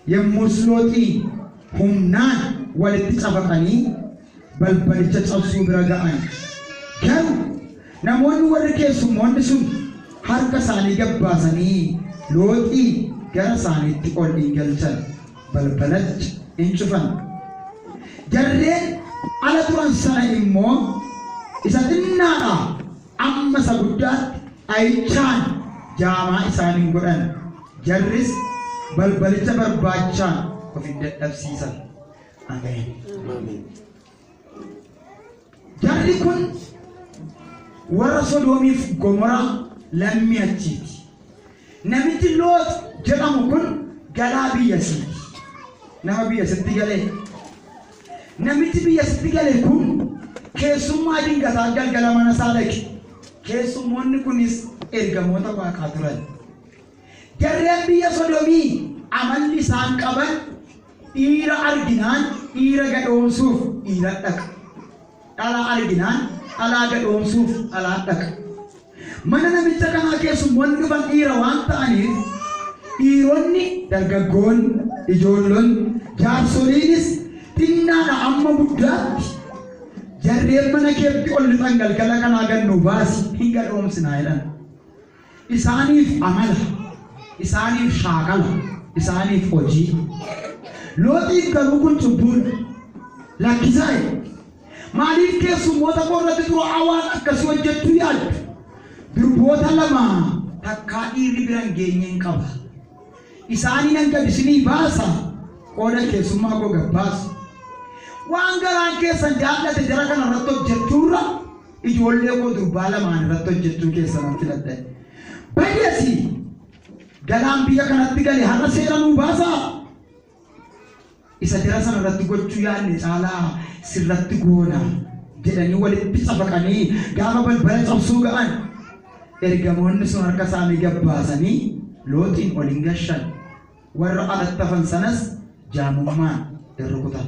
yemmus Looxii humnaan walitti cafaqanii balbalicha cabsuu bira ga'an. Garuu namoonni warri keessummoonni sun harka isaanii gabbaasanii Looxii gara isaaniitti ol galchan balbalacha hin cufan. Jarreen ala turan sana immoo isa xinnaadhaa amma isa guddaatti ayichaan jaamaa isaaniin godhan. Jarris balbalicha barbaachaan of hin dadhabsiisan. Ameen. Jarri kun warra Sodoomiif Gomoraa lammii achiiti. Namichi Loox jedhamu kun galaa biyyasiiti. Nama biyyasitti galee. Namichi biyyasitti galee kun keessummaa dingataa galgala mana isaa dhaqe. Keessummoonni kunis ergamoota Waaqaa turan. Jarreen biyya Sodoomii amalli isaan qaban dhiira arginaan dhiira gadhoomsuuf dhiira dhaqa. Dhalaa arginaan dhalaa gadhoomsuuf dhalaa dhaqa. Mana namicha kanaa keessummoonni dhufan dhiira waan ta'aniif dhiironni, dargaggoonni, ijoollonni, jaarsoliinis xinnaadha amma guddaatti jarreen mana keetti ol lixan galgala kanaa gannu baasi hin gadhoomsinaa jedhan. Isaaniif amala, isaaniif shaakala, isaaniif hojii. Looxiif garuu kun cubbuudha. Lakkisaa maaliif keessummoota qorratti dura awwaan akkasii hojjechuu yaaddu? Durboota lama takkaa dhiirri biraan geenyeen qaba. Isaanii nan gad isinii baasa qooda keessummaa koo gabbaasu. Waan garaan keessan jaallate jara kana irratti hojjechuurra ijoollee koo durbaa lamaan irratti hojjechuu keessan filadhe. Baay'eesi galaan biyya kanatti gale har'a seera nuu baasaa. Isa jara sana irratti gochuu yaadne caalaa sirratti goona jedhanii walitti cafaqanii gaafa balbala cabsuu ga'an. Ergamoonni sun harka isaanii gabbaasanii Looxiin ol hin gashan. Warra alatti hafan sanas jaamummaan rukutan.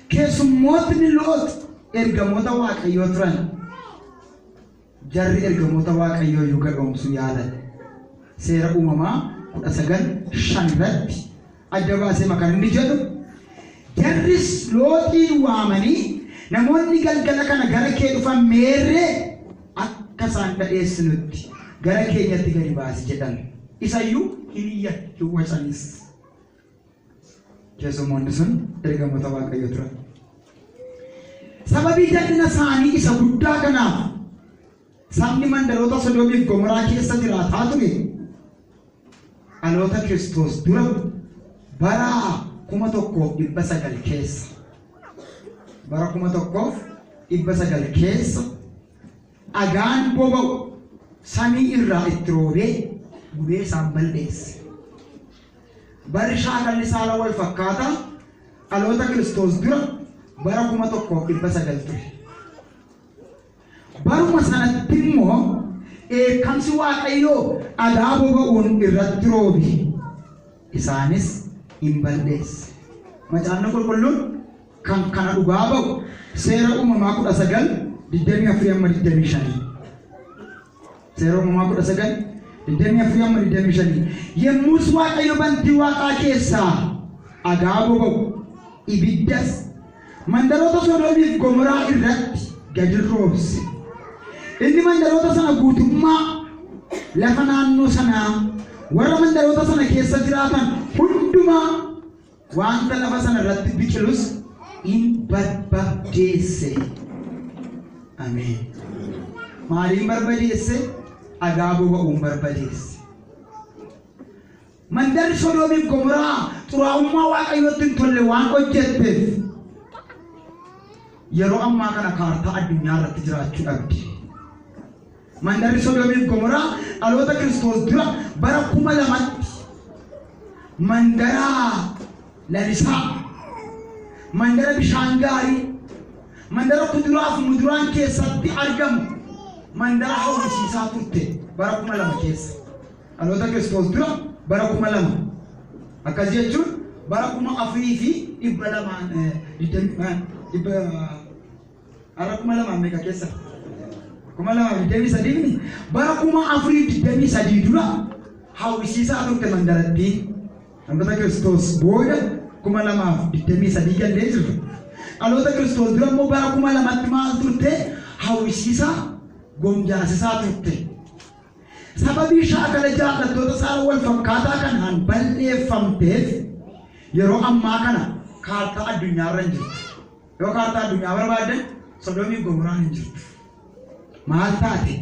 Keessummootni Loox ergamoota Waaqayyoo turan. Jarri ergamoota Waaqayyoo yoo gadhoomsuu yaadan. Seera uumamaa 19:5 irratti adda baasee makan inni jedhu. Jarris Looxiin waamanii namoonni galgala kana gara kee dhufan meerree akka isaan dhadheessinutti gara keenyatti gadi baasi jedhan. Isayyuu hin iyyan hin wacanis. Keessummoonni sun ergamoota Waaqayyoo turan. Sababii jal'ina isaanii isa guddaa kanaaf sabni mandaroota Sodoomiif Gomoraa keessa jiraataa ture. Dhaloota Kiristoos dura bara 1900 keessa. Bara 1900 keessa dhagaan boba'u samii irraa itti roobee gubee isaan balleesse. Bari shaakalli saala wal fakkaata dhaloota Kiristoos dura bara 1900 ture. Baruma sanatti immoo eekamsi Waaqayyoo dhagaa boba'uun irratti roobe. Isaanis hin balleesse. Macaafni qulqulluun kan kana dhugaa ba'u seera uumamaa 19:24-25. Seera uumamaa 19:24-25. Yemmus Waaqayyo bantii Waaqaa keessaa dhagaa boba'u ibiddas mandaroota Sodoomiif Gomoraa irratti gadi roobse. Inni mandaroota sana guutummaa lafa naannoo sanaa warra mandaroota sana keessa jiraatan hundumaa wanta lafa sana irratti biqilus in barbadeesse. Ameen. Maaliin barbadeesse? Dhagaa boba'uun barbadeesse. Mandarri Sodoomiif Gomoraa xuraa'ummaa Waaqayyootti hin tolle waan hojjetteef yeroo ammaa kana kaartaa addunyaa irratti jiraachuu dhabdi. Mandarri Sodoomiif Gomoraa dhaloota Kiristoos dura bara 2000tti mandara lalisaa, mandara bishaan gaarii, mandara kuduraa fi muduraan keessatti argamu, mandara hawwisiisaa turte bara 2000 keessa. Dhaloota Kiristoos dura bara 2000 akkas jechuun bara 4220 meeqa keessa 2023 bara 423 dura hawwisiisaa turte mandaratti. Dhaloota Kiristoos booda 2023 jallee jirtu. Dhaloota Kiristoos dura immoo bara 2000tti maal turte? Hawwisiisaa gomjaasisaa turte. Sababii shaakala jaallattoota saala wal fakkaataa kanaan balleeffamteef yeroo ammaa kana kaartaa addunyaarra hin jirtu. Yoo kaartaa addunyaa barbaaddan Sodoomii fi Gomoraan hin jirtu. Maal taate?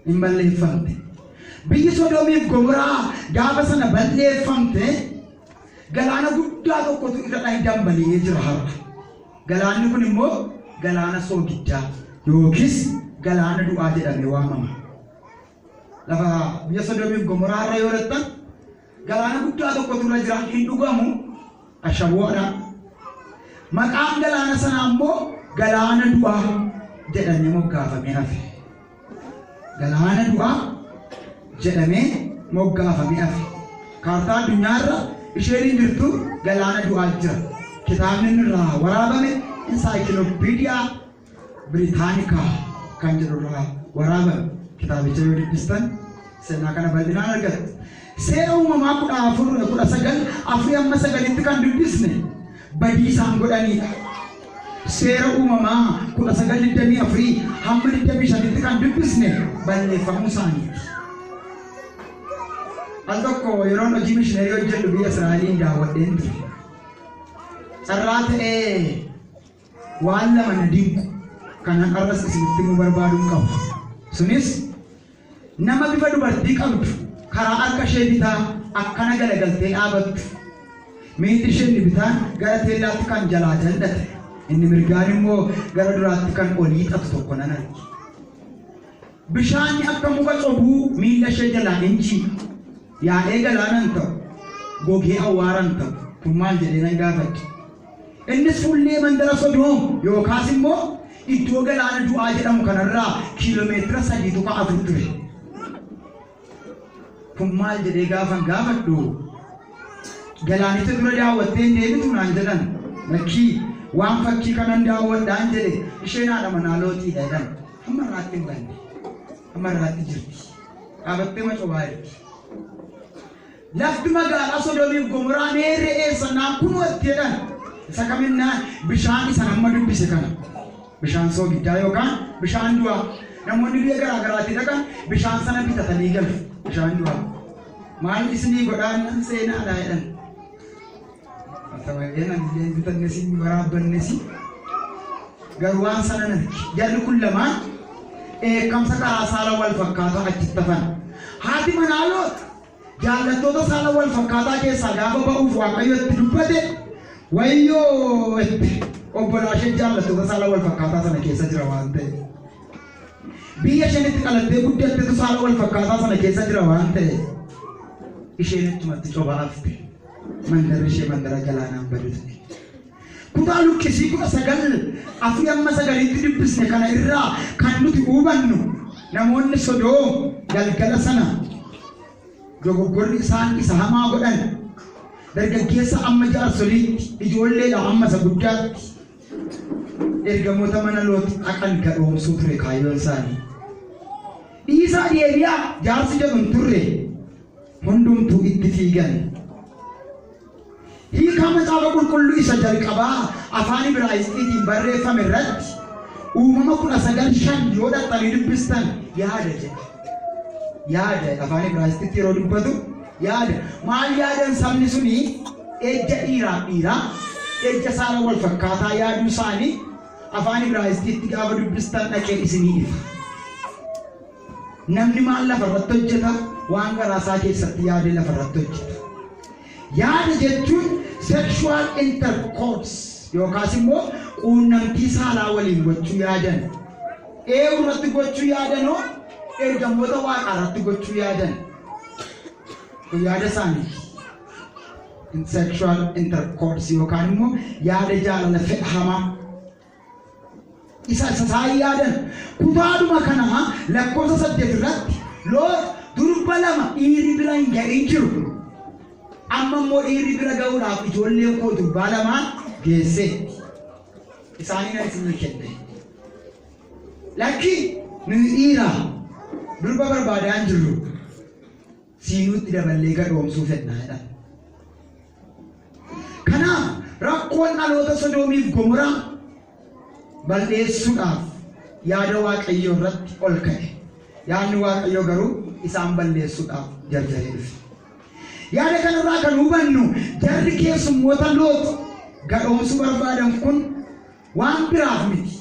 Hin balleeffamte. Biyyi Sodoomii fi Gomoraa gaafa sana balleeffamte galaana guddaa tokkotu irra dambalii jira har'a. Galaanni kun immoo galaana soogiddaa yookiis galaana du'aa jedhamee waamama. Lafa biyya Sodoomii fi Gomoraa irra yoo lattan galaana guddaa tokkotu irra jira hin dhugamu ashaboodha. Maqaan galaana sanaa immoo galaana du'aa jedhamee moggaafamee hafe. Galaana du'aa jedhamee moggaafamee hafe. Kaartaa addunyaarra isheen jirtu galaana du'aa jira. Kitaabni irraa waraabame Encyclopedia Britannica kan jedhu irraa waraabame. Kitaabicha yoo dubbistan seenaa kana bal'inaan argattu. Seera uumamaa 14:19 kan dubbisne badii isaan godhanidha. Seera uumamaa 1924 hamma 25 kan dubbisne balleeffamuu isaaniiti. Al tokko yeroo hojii mishiinarii hojjedhu biyya Israa'eliin daawwadheen ture. Carraa ta'ee waan lama na dinqu kanan arras isinitti himuu barbaaduun qabu. Sunis nama bifa dubartii qabdu karaa harka ishee bitaa akkana galagaltee dhaabattu. Miilli isheen bitaan gara teellaatti kan jalaa jallate. Inni mirgaan immoo gara duraatti kan olii xatu tokko nan arge. Bishaanni akka muka cobuu miilla ishee jalaa hin jiidhu. Yaa'ee galaanan ta'u, gogee awwaaran ta'u, kun maal jedhee nan gaafadhe. Innis fuullee mandara Sodoom yookaas immoo iddoo galaana du'aa jedhamu kanarraa kiiloomeetira 3.4 ture. Kun maal jedhee gaafan gaafadhu. Galaanicha dura daawwattee hin deebitu naan jedhan. Lakkii waan fakkii kanan daawwadhaan jedhe isheen haadha manaa Looxiidha jedhan. Hamma irraatti hin banne. Hamma irraatti jirti. Dhaabattee macobaa jirti. Lafti magaalaa Sodoomii fi Gomoraa re'ee sanaa kunuutti jedhan. Isa kaminnaan bishaan isa nama dubbise kana. Bishaan soogiddaa yookaan bishaan du'aa. Namoonni biyya garaa garaatti dhaqan bishaan sana bitatanii galu. Bishaan du'aa. Maal isinii godhaan seenaadha jedhan. Tawaayeen illee bitanne si waraabbanne si. Garuu waan sana narki. Jarri kun lamaan eekamsa karaa saala wal fakkaataa achitti hafan. Haati manaa Loot jaallattoota saala wal fakkaataa keessaa gaafa ba'uuf Waaqayyo itti dubbate wayyoo itti obbolaashee jaallattoota saala wal fakkaataa sana keessa jira waan ta'e. Biyya isheen itti qalattee guddattetu saala wal fakkaataa sana keessa jira waan ta'e. Isheen ittumatti cobaa hafte. Mandara ishee mandara galaanaan badute. Kutaa lukkisii 19:4 dubbisne kana irraa kan nuti hubannu namoonni Sodoom galgala sana dogoggorri isaan isa hamaa godhan dargaggeessa amma jaarsoliitti ijoolleedha amma isa guddaatti ergamoota mana Loot dhaqan gadhoomsuu ture kaayyoon isaanii. Dhiisaa deebi'aa jaarsi jedhu turre hundumtuu itti fiigan. Hiikaa macaafa qulqulluu isa jalqabaa afaan Ibraayisxiitiin barreeffame irratti uumama 19:5 yoo dhaxxanii dubbistan yaada jedha. Yaada afaan Ibraayisxiitti yeroo dubbatu yaada. Maal yaadan sabni suni ejja dhiiraa ejja saala wal fakkaataa yaaduu isaanii afaan Ibraayisxiitti gaafa dubbistan dhaqee isinii ifa. Namni maal lafarratti hojjeta waan garaasaa keessatti yaadee lafarratti hojjeta. Yaada jechuun sexual intercourse yookaas immoo quunnamtii saalaa waliin gochuu yaadan. Irratti gochuu yaadanoo ergamoota Waaqaa irratti gochuu yaadan. Kun yaada isaanii. Sexual intercourse yookaan immoo yaada jaalala fedha hamaa. Isa yaadan. Kutaadhuma kana lakkoofsa 8 irratti Loot durba 2 dhiirri bira hin ga'in jiru. Amma immoo dhiirri bira ga'uudhaaf ijoollee koo durbaa 2 geesse. Isaanii na isin kenne. Lakki nu dhiira durba barbaadaa hin jirru. Siinuutti daballee gadhoomsuu fedhaa jedha. tokkoon dhaloota Sodoomiif Gomoraa balleessuudhaaf yaada Waaqayyoo irratti ol ka'e. Yaadni Waaqayyoo garuu isaan balleessuudhaaf jarjaree dhufe. Yaada kanarraa kan hubannu jarri keessummoota Loot gadhoomsuu barbaadan kun waan biraaf miti.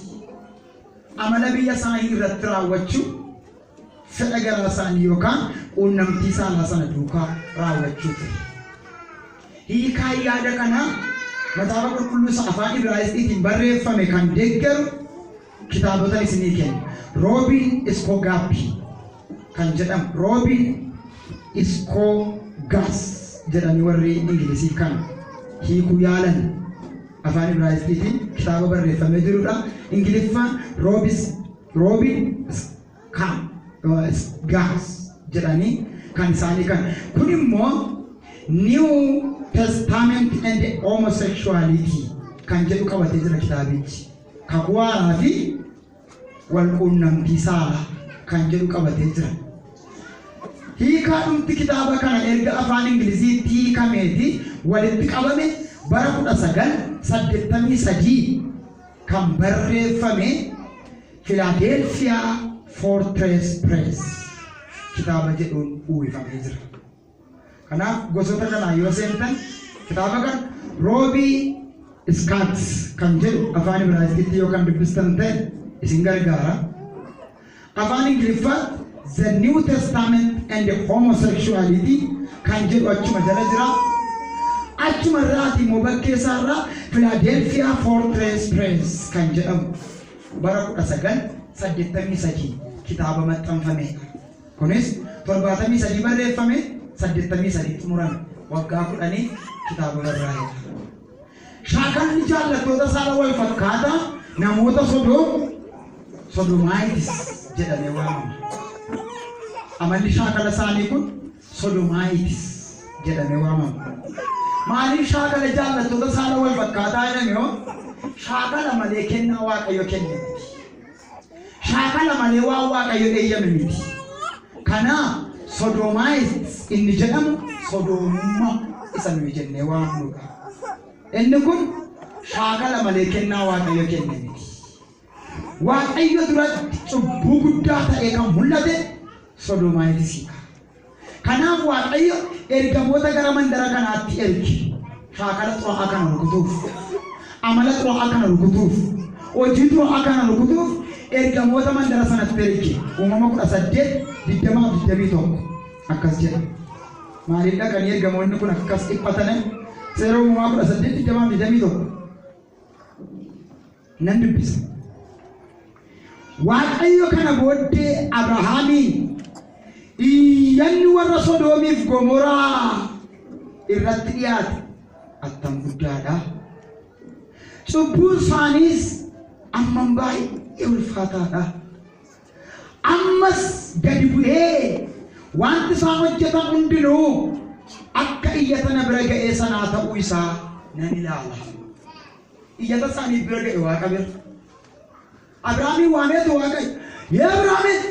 Amala biyya isaanii irratti raawwachuu fedha garaa isaanii yookaan quunnamtii saalaa sana duukaa raawwachuu ture. Hiikaa yaada kanaa Macaafa Qulqulluu isa afaan Ibraayisxiitiin barreeffame kan deeggaru kitaabota isinii kennu. Roobin Iskoogaapii kan jedhamu Roobin Iskoogaas jedhanii warri Ingilizii kan hiikuu yaalan afaan Ibraayisxiitiin kitaaba barreeffamee jirudha. Ingiliffaan Roobin Iskoogaas jedhanii kan isaanii kan. Kun immoo New Testament and homosexuality kan jedhu qabatee jira kitaabichi. Kakuwaaraa fi walquunnamtii saalaa kan jedhu qabatee jira. Hiikaa dhumti kitaaba kana erga afaan Ingiliziitti hiikameeti walitti qabame bara 1983 kan barreeffame Philadelphia Fortress Press kitaaba jedhuun uwwifamee jira. Kanaaf gosoota kanaa yoo seentan kitaaba kan Roobii Iskoogaas kan jedhu afaan Ibraayisxiitti yookaan dubbistan ta'e isin gargaara. Afaan Ingiliffaan The New Testament and Homosexuality kan jedhu achuma jala jira. Achuma irraati immoo bakkeessaa irraa Philadelphia Fortress Press kan jedhamu bara 1983 kitaaba maxxanfame. Kunis 73 barreeffame 83 xumurame waggaa 10 kitaaba barraa'edha. Shaakalli jaallattoota saala wal fakkaata namoota Sodomaayitis jedhamee waamama. Amalli shaakala isaanii kun Sodomaayitis jedhamee waamama. Maaliif shaakala jaallattoota saala wal fakkaataa jedhame yoo shaakala malee kennaa Waaqayyo kenne miti. Shaakala malee waan Waaqayyo eeyyame miti. Kanaaf Sodomaayitis inni jedhamu sodoomummaa isa nuyi jennee waamnudha. Inni kun shaakala malee kennaa Waaqayyo kenne miti. Waaqayyo duratti cubbuu guddaa ta'e kan mul'ate Sodomaayitis. Kanaaf Waaqayyo ergamoota gara mandara kanaatti erge shaakala xuraa'aa kana rukutuuf, amala xuraa'aa kana rukutuuf, hojii xuraa'aa kana rukutuuf ergamoota mandara sanatti erge. Uumama 18:20-21 akkas jedha. Maaliif dhaqanii ergamoonni kun akkas dhiphatan? Seera Uumama 18:20-21 nan dubbisa. Waaqayyo kana booddee Abrahaamiin iyyanni warra Sodoomiif Gomoraa irratti dhiyaate attam guddaadha. Cubbuun isaaniis amman baay'ee ulfaataadha. Ammas gadi bu'ee wanti isaan hojjetan hundinuu akka iyyata na bira ga'ee sanaa ta'uu isaa nan ilaala. Iyyata isaanii bira ga'e Waaqa bira. Abrahaamiin waameetu Waaqayyo, yaa Abrahaamiin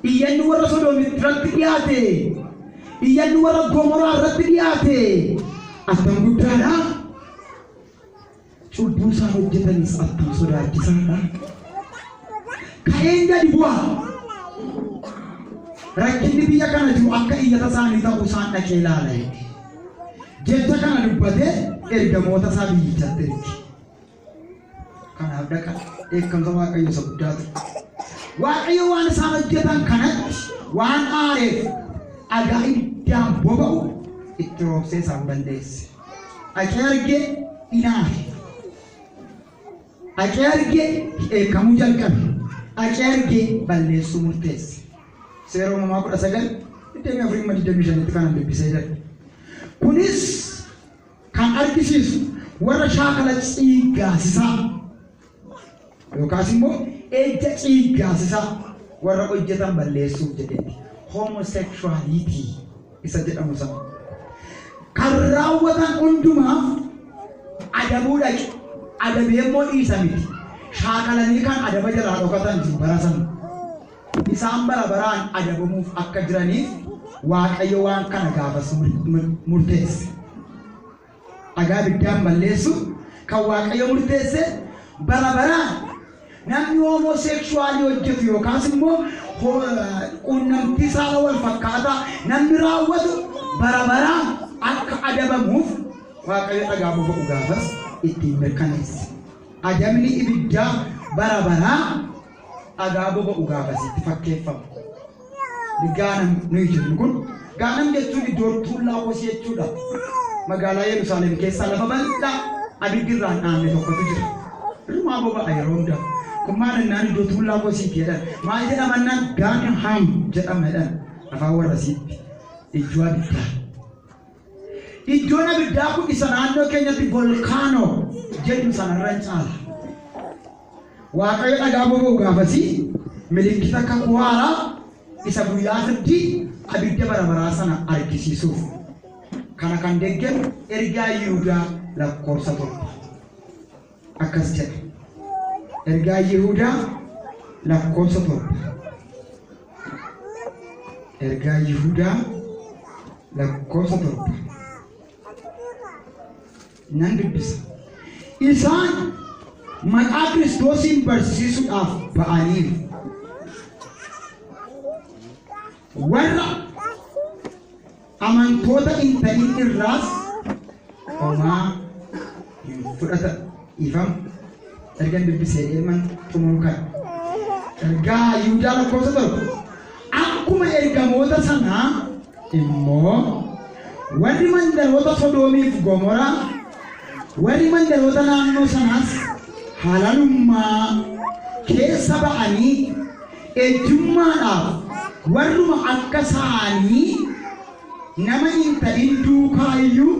iyyanni warra Sodoomitti irratti dhiyaate, iyyanni warra Gomoraa irratti dhiyaate attam guddaadha. Cubbuu isaan hojjetanis attam sodaachisaadha. Ka'een gadi bu'a. Rakkinni biyya kana jiru akka iyyata isaanii ta'uu isaan dhaqee ilaala. Jecha kana dubbatee ergamoota isaa biyyichatti erge. Kanaaf dhaqa eeggamsa Waaqayyo isa guddaatu. Waaqayyo waan isaan hojjetan kanatti waan aareef dhagaa ibiddaan boba'u itti roobsee isaan balleesse. Dhaqee argee inaafe. Dhaqee argee eegamuu jalqabe. Dhaqee argee balleessuu murteesse. Seera Uumamaa 19:24-25 kanan dubbisee jira. Kunis kan argisiisu warra shaakala ciiggaasisaa yookaas immoo ejja ciiggaasisaa warra hojjetan balleessuuf jedheeti. Homosexuality isa jedhamu sana. Kan raawwatan hundumaaf adabuu dhaqe. Adabee immoo dhiisa miti. Shaakalanii kan adaba jalaa dhokatan jiru bara sana. Isaan bara baraan adabamuuf akka jiraniif Waaqayyo waan kana gaafas murteesse. dhagaa biddaan balleessu kan waaqayyo murteesse bara baraan namni homoseksuaalii hojjetu yookaas immoo quunnamtii saala wal fakkaataa namni raawwatu bara baraan akka adabamuuf waaqayyo dhagaa boba'u gaafas ittiin mirkaneesse. Adabni ibiddaa bara baraan dhagaa boba'u gaafas itti fakkeeffamu. Gaanam nuyi jennu kun gaanam jechuun iddoo tuullaa kosii jechuudha. Magaalaa Yerusaalem keessa lafa bal'aa abiddirraan dhaabne tokkotu jira. Ilmaa boba'a yeroo hundaa. Kun maal innaan iddoo tuullaa kosii jedhan. Maal jedhamannaan gaanam haam jedhamadhaan afaan warra siitti. Ijoo abiddaa. Iddoon abiddaa kun isa naannoo keenyatti volkaanoo jedhu sanarra caala. Waaqayyo dhagaa boba'u gaafasii milikkita akka kuwaaraa isa guyyaa firdi abidda bara baraa sana argisiisuuf kana kan deeggaru ergaa Yihuudaa lakkoofsa 7 akkas jedha. Ergaa Yihuudaa lakkoofsa 7. Ergaa Yihuudaa lakkoofsa 7. Nan dubbisa. Isaan maqaa Kiristoosiin barsiisuudhaaf ba'aniiru. Warra amantoota hin ta'in irraas homaa hin fudhatan ifam ergan dubbisee ilman xumuruu kan ergaa Yihuudaa lakkoofsa 7 akkuma ergamoota sanaa immoo warri mandaroota Sodoomiif Gomoraa warri mandaroota naannoo sanaas halalummaa keessa ba'anii ejjummaadhaaf warruma akka isaanii nama hin ta'in duukaa iyyuu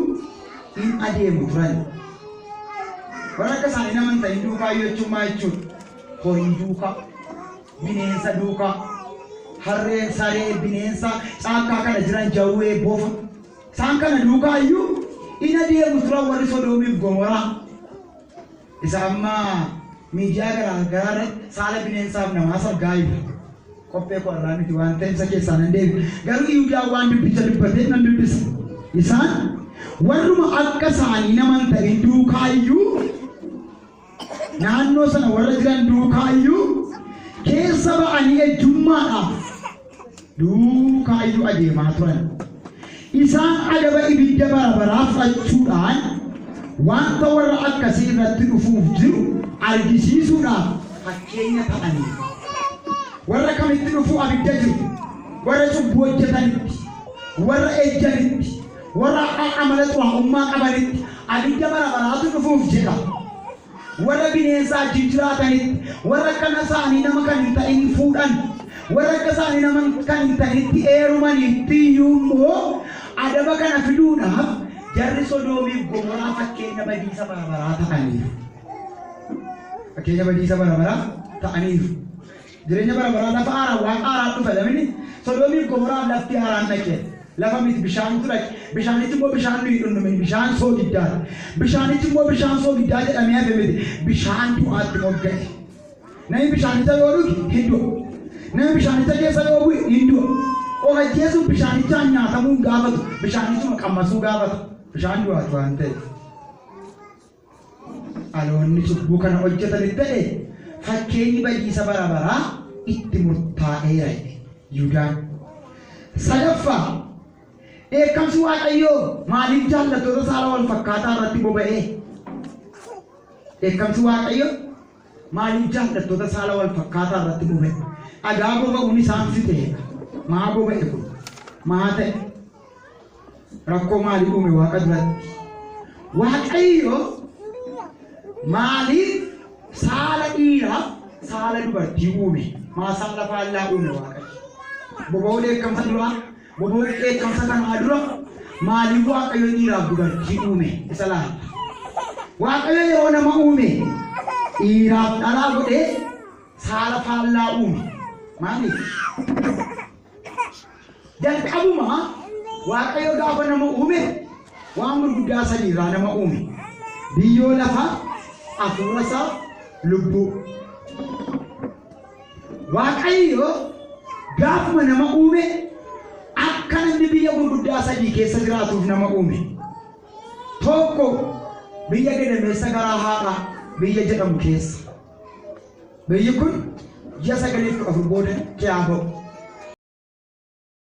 hin adeemu turan. Warra akka isaanii nama hin ta'in duukaa iyyuu ejjummaa jechuun horii duukaa, bineensa duukaa, harreen saree bineensa caakkaa kana jiran jawwee bofa isaan kana duukaa iyyuu hin adeemu turan warri Sodoomiif Gomoraa. Isa amma miidiyaa garaagaraa saala bineensaaf namaa sargaa jiru. Kophee qorraa miti waan ta'e isa keessaa nan deebi. Garuu Yihuudaa waan dubbicha dubbatee nan dubbisa. Isaan warruma akka isaanii nama hin ta'in duukaa iyyuu naannoo sana warra jiran duukaa iyyuu keessa ba'anii ejjummaadhaaf duukaa iyyuu adeemaa turan. Isaan adaba ibidda bara baraa fudhachuudhaan wanta warra akkasii irratti dhufuuf jiru argisiisuudhaaf fakkeenya ta'anii. Warra kamitti dhufu abidda jiru warra cubbuu hojjetanitti warra ejjanitti warra amala xuraa'ummaa qabanitti abidda bara baraatu dhufuuf jedha. Warra bineensaa jiraatanitti warra akkana isaanii nama kan hin ta'in fuudhan warra akka isaanii nama kan hin ta'initti heerumanitti iyyuu immoo adaba kana fiduudhaaf jarri Sodoomiif Gomoraa fakkeenya badiisa bara baraa ta'aniiru. Fakkeenya badiisa bara baraa ta'aniiru. Jireenya bara baraa lafa haaraa waan haaraa dhufa lamini Sodoomiif Gomoraa lafti haaraan dhaqee lafa miti bishaantu dhaqe bishaanichi immoo bishaan nuyi dhunnumin bishaan soogiddaadha. Bishaanichi immoo bishaan soogiddaa jedhamee hafe miti bishaan du'aatti moggate. Namni bishaanicha yoo dhuge hin du'u. Namni bishaanicha keessa yoo bu'e hin du'u. Ogeessuun bishaanichaan nyaatamuu hin gaafatu bishaanichuma qammasuu gaafata bishaan du'aatu waan ta'eef. Dhaloonni cubbuu kana hojjetanii ta'e fakkeenyi badiisa bara baraa itti murtaa'eera Yihuudaan. Sadaffaa dheekkamsi Waaqayyoo maaliif jaallattoota saala wal fakkaataa irratti boba'ee? Dheekkamsi Waaqayyoo maaliif jaallattoota saala wal fakkaataa irratti boba'e? Dhagaa boba'uun isaan fite maa boba'e kun maa ta'e? Rakkoo maalii uume Waaqa duratti? Waaqayyoo maaliif saala dhiiraaf saala dubartii uume? Maa saala faallaa uume Waaqayyo? Boba'uu dheekkamsa duraa boba'uu dheekkamsa kanaa dura maaliif Waaqayyo dhiiraaf dubartii uume? Isa laata. Waaqayyo yeroo nama uume dhiiraaf dhalaa godhee saala faallaa uume. Maaliif? Jalqabuma Waaqayyo gaafa nama uume waan gurguddaa sadiirraa nama uume. Biyyoo lafaa, hafuura isaa, lubbuu. Waaqayyo gaafuma nama uume akka namni biyya gurguddaa sadii keessa jiraatuuf nama uume. tokko biyya gadameessa garaa haadha biyya jedhamu keessa biyyi kun ji'a 9 booda kiyaa ba'u